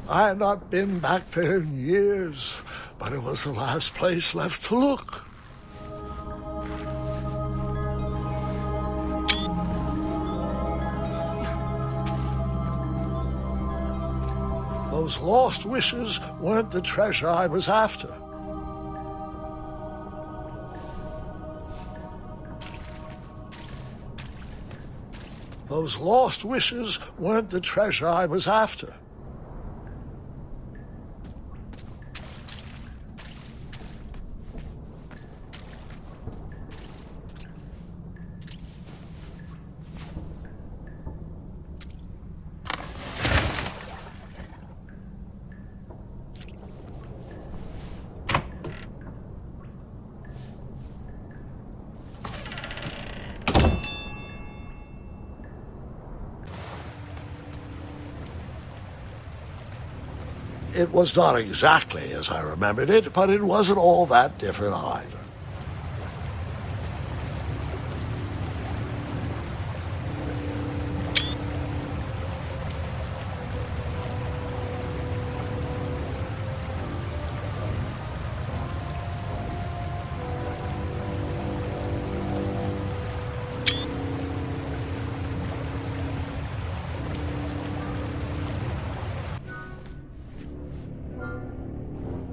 I had not been back there in years, but it was the last place left to look. Those lost wishes weren't the treasure I was after. Those lost wishes weren't the treasure I was after. It was not exactly as I remembered it, but it wasn't all that different either.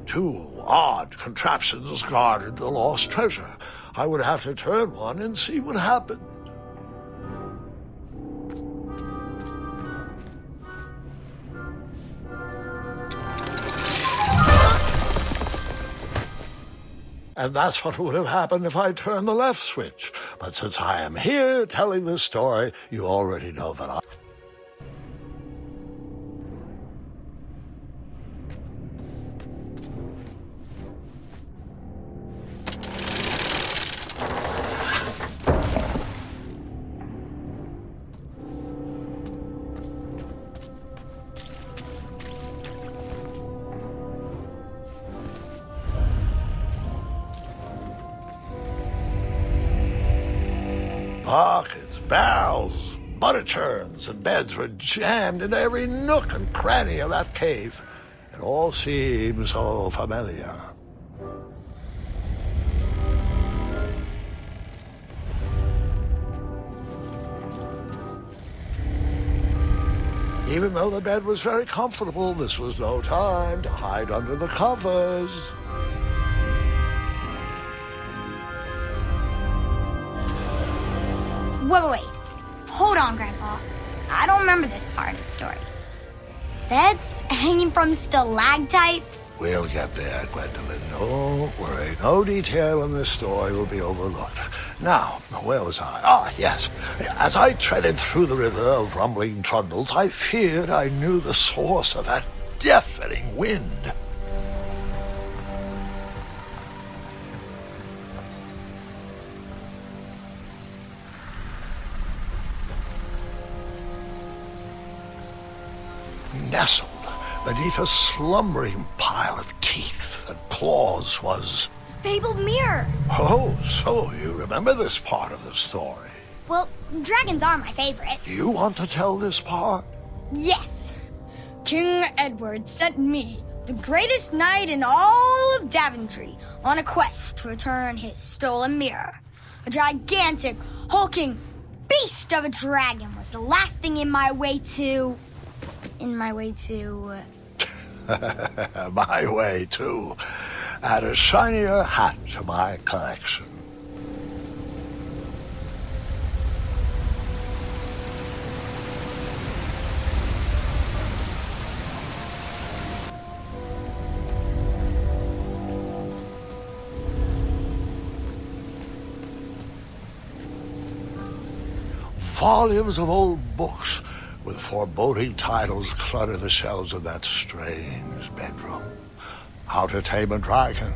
Two odd contraptions guarded the lost treasure. I would have to turn one and see what happened. And that's what would have happened if I turned the left switch. But since I am here telling this story, you already know that buckets, barrels, butter churns, and beds were jammed into every nook and cranny of that cave. It all seems so familiar. Even though the bed was very comfortable, this was no time to hide under the covers. Wait. Hold on, Grandpa. I don't remember this part of the story. Beds hanging from stalactites? We'll get there, Gwendolyn. Don't worry. No detail in this story will be overlooked. Now, where was I? Ah, yes. As I treaded through the river of rumbling trundles, I feared I knew the source of that deafening wind. Nestled beneath a slumbering pile of teeth and claws was... Fabled mirror. Oh, so you remember this part of the story? Well, dragons are my favorite. You want to tell this part? Yes. King Edward sent me, the greatest knight in all of Daventry, on a quest to return his stolen mirror. A gigantic, hulking beast of a dragon was the last thing in my way to... My way, too. Add a shinier hat to my collection. Volumes of old books with foreboding titles clutter the shelves of that strange bedroom. How to Tame a Dragon,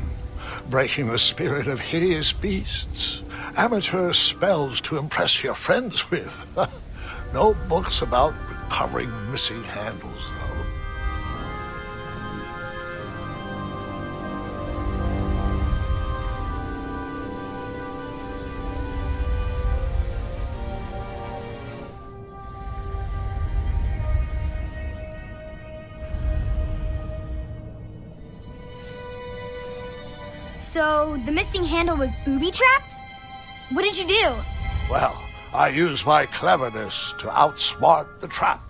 Breaking the Spirit of Hideous Beasts, Amateur Spells to Impress Your Friends with. No books about recovering missing handles, though. So the missing handle was booby-trapped? What did you do? Well, I used my cleverness to outsmart the trap.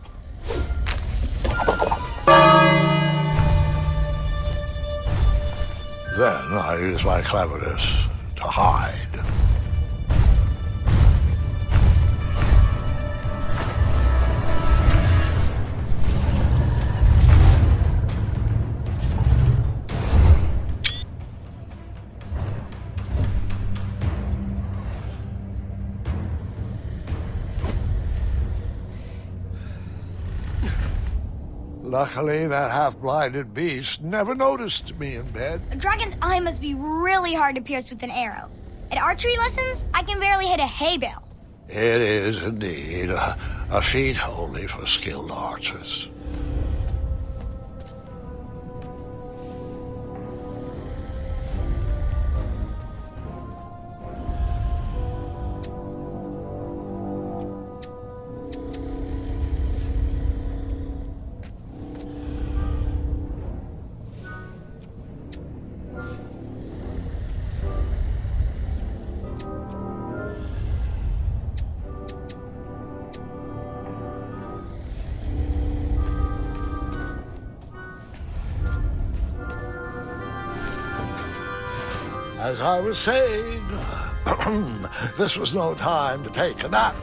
Then I used my cleverness to hide. Luckily, that half-blinded beast never noticed me in bed. A dragon's eye must be really hard to pierce with an arrow. At archery lessons, I can barely hit a hay bale. It is indeed a feat only for skilled archers. As I was saying, this was no time to take a nap.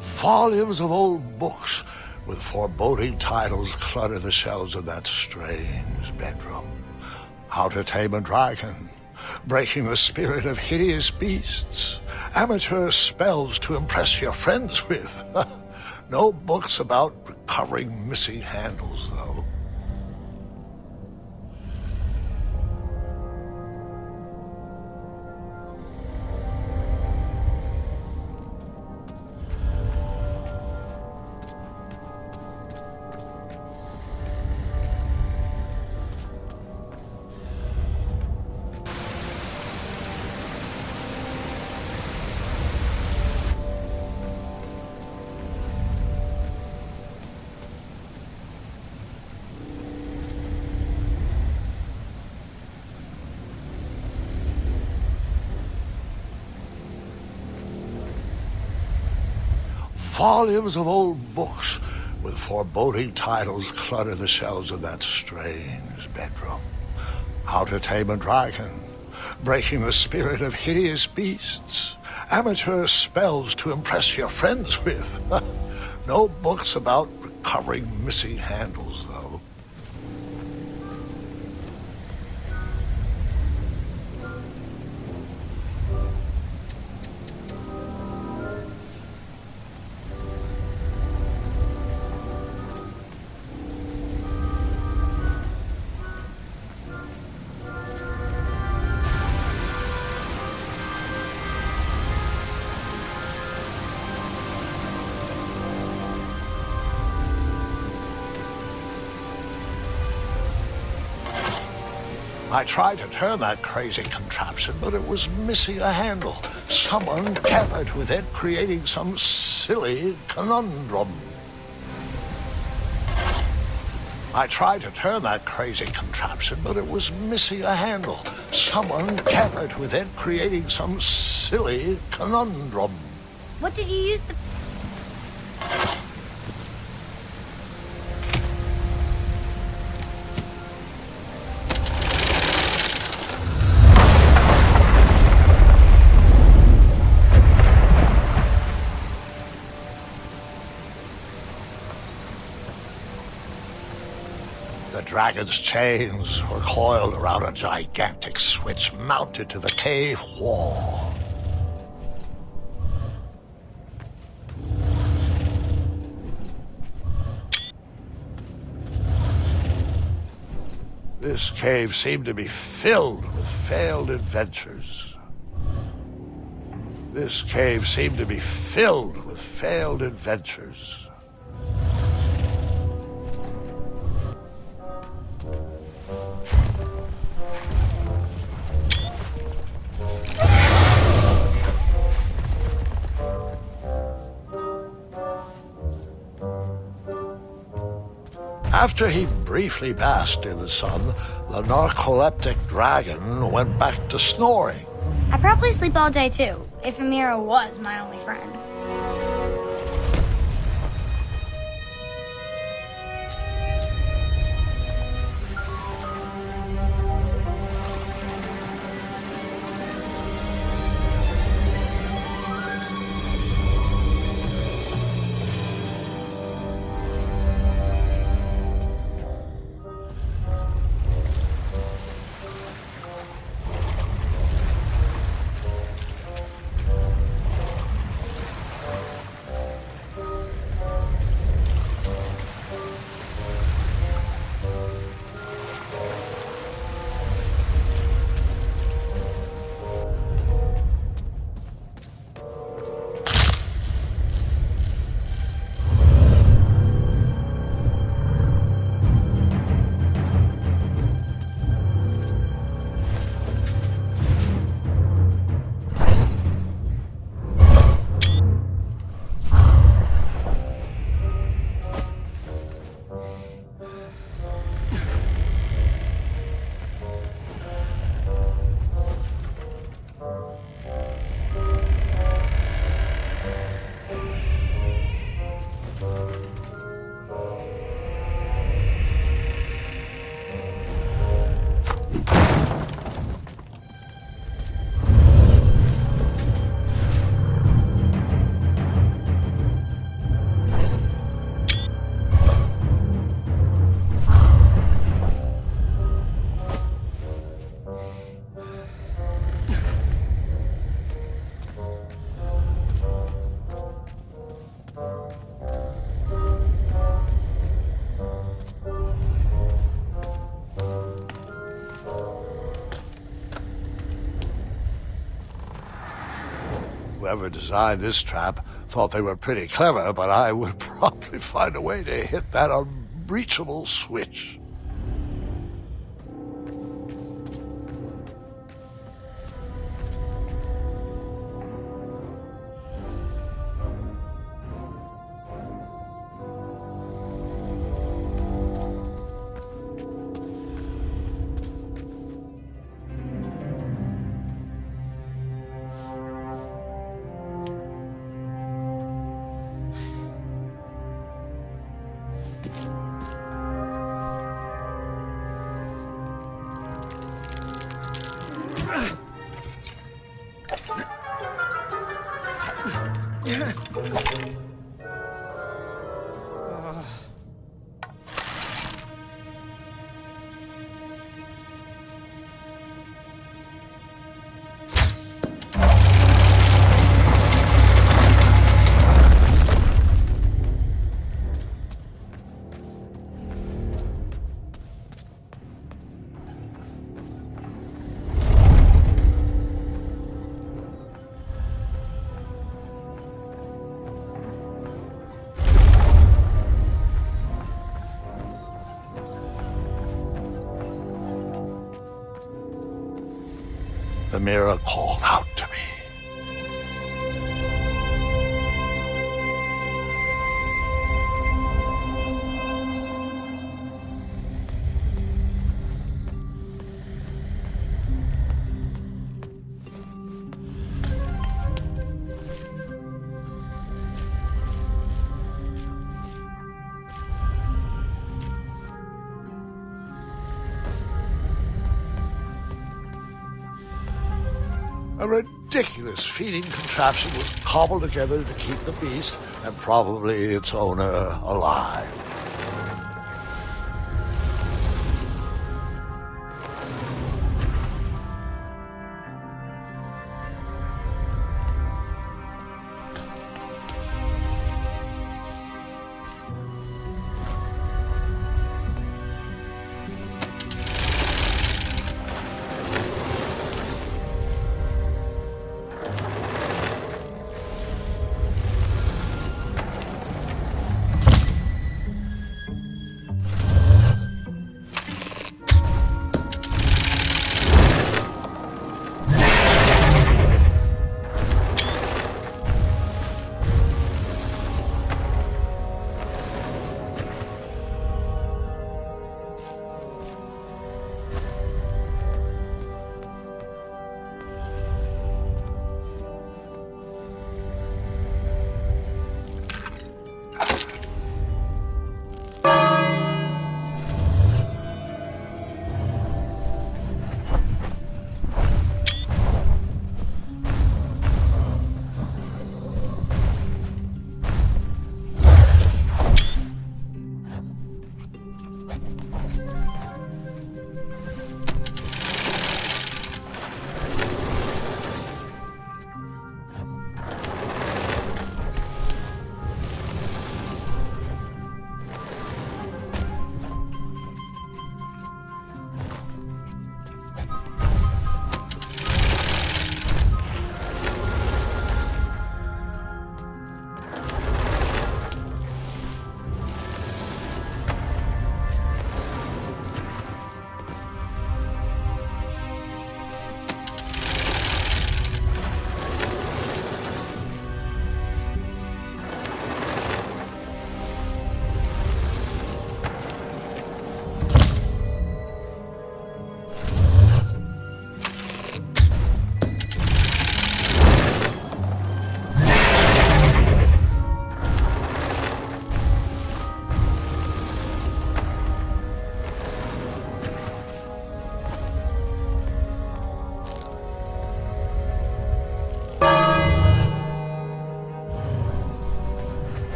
Volumes of old books with foreboding titles clutter the shelves of that strange bedroom. How to Tame a Dragon, Breaking the Spirit of Hideous Beasts, Amateur Spells to Impress Your Friends with. No books about recovering missing handles, though. Volumes of old books with foreboding titles clutter the shelves of that strange bedroom. How to Tame a Dragon, Breaking the Spirit of Hideous Beasts, Amateur Spells to Impress Your Friends with. No books about recovering missing handles, though. I tried to turn that crazy contraption, but it was missing a handle. Someone tampered with it, creating some silly conundrum. I tried to turn that crazy contraption, but it was missing a handle. Someone tampered with it, creating some silly conundrum. What did you use to... The dragon's chains were coiled around a gigantic switch mounted to the cave wall. This cave seemed to be filled with failed adventures. This cave seemed to be filled with failed adventures. After he briefly basked in the sun, the narcoleptic dragon went back to snoring. I'd probably sleep all day too, if Amira was my only friend. Whoever designed this trap thought they were pretty clever, but I would probably find a way to hit that unreachable switch. The mirror called out to me. A ridiculous feeding contraption was cobbled together to keep the beast and probably its owner alive.